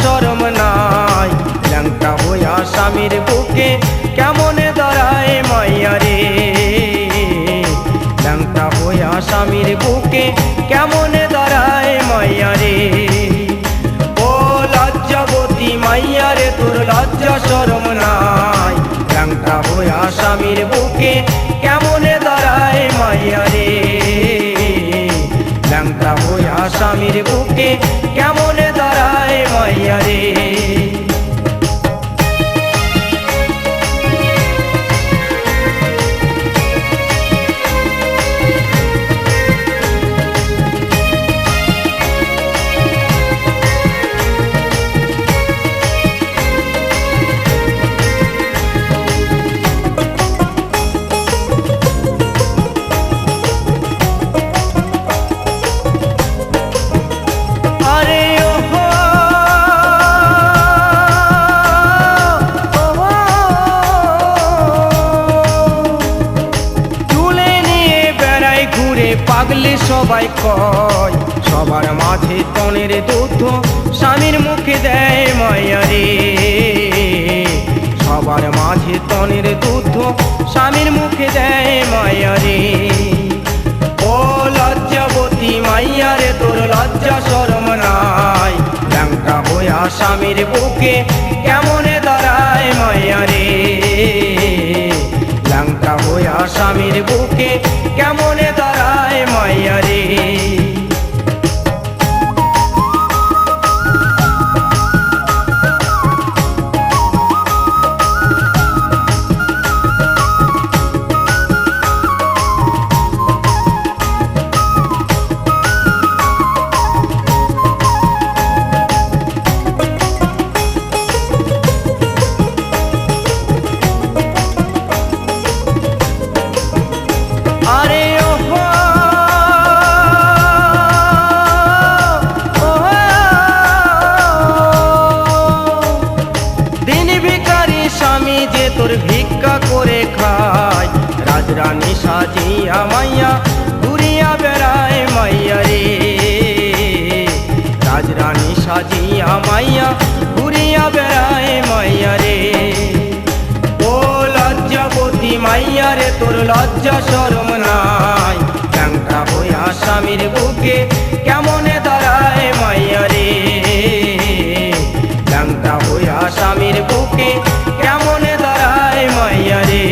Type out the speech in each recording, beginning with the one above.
শরম নাই। ল্যাংটা হইয়া স্বামীর বুকে কেমনে দাঁড়ায় মাইয়া রে, ল্যাংটা হইয়া স্বামীর বুকে কেমনে দাঁড়ায় মাইয়া রে। ও লজ্জাবতী মাইয়া রে, তোর লজ্জা শরম নাই। ল্যাংটা হইয়া স্বামীর বুকে কেমনে দাঁড়ায় মাইয়া রে, ল্যাংটা হইয়া স্বামীর বুকে কেমনে দাঁড়ায় মাইয়া রে। পাগলে সবাই কয়, সবার মাঝে তনের দুধ স্বামীর মুখে দেয় মাইয়া রে, সবার মাঝে তনের দুধ স্বামীর মুখে দেয় মাইয়া রে। ও লজ্জাবতী মাইয়া রে, তোর লজ্জা শরম নাই। ল্যাংটা হইয়া স্বামীর বুকে কেমনে দাঁড়ায় মাইয়া রে, ল্যাংটা হইয়া স্বামীর বুকে কেমনে দাঁড়ায় মাইয়া রে। আরে স্বামী যে তোর ভিক্ষা করে খায়, রাজরানী সাজিয়া মাইয়া ঘুরিয়া বেড়ায় মাইয়া রে, রাজরানী সাজিয়া মাইয়া ঘুরিয়া বেড়ায় মাইয়া রে। ও লজ্জাবতী মাইয়া রে, তোর লজ্জা শরম নাই। ল্যাংটা হইয়া স্বামীর বুকে কেমনে দাঁড়ায় মাইয়া রে, ল্যাংটা হইয়া স্বামীর বুকে কেমনে দাঁড়ায় মাইয়া রে।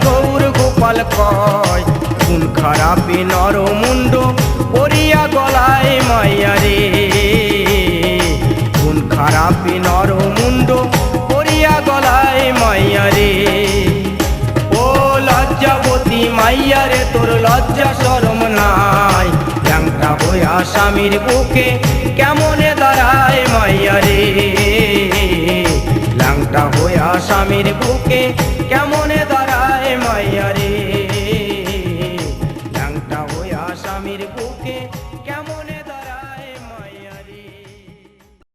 গৌর গোপাল কয়, কোন খারাপে নর মুন্ড পরিয়া গলায় মাইয়া রে, কোন খারাপে নর মুন্ড পরিয়া গলায় মাইয়া রে। ও লজ্জাবতী মাইয়া রে, তোর লজ্জা শরম নাই। ল্যাংটা হইয়া স্বামীর বুকে কেমনে দাঁড়ায় মাইয়া রে, ল্যাংটা হইয়া স্বামীর বুকে কেমন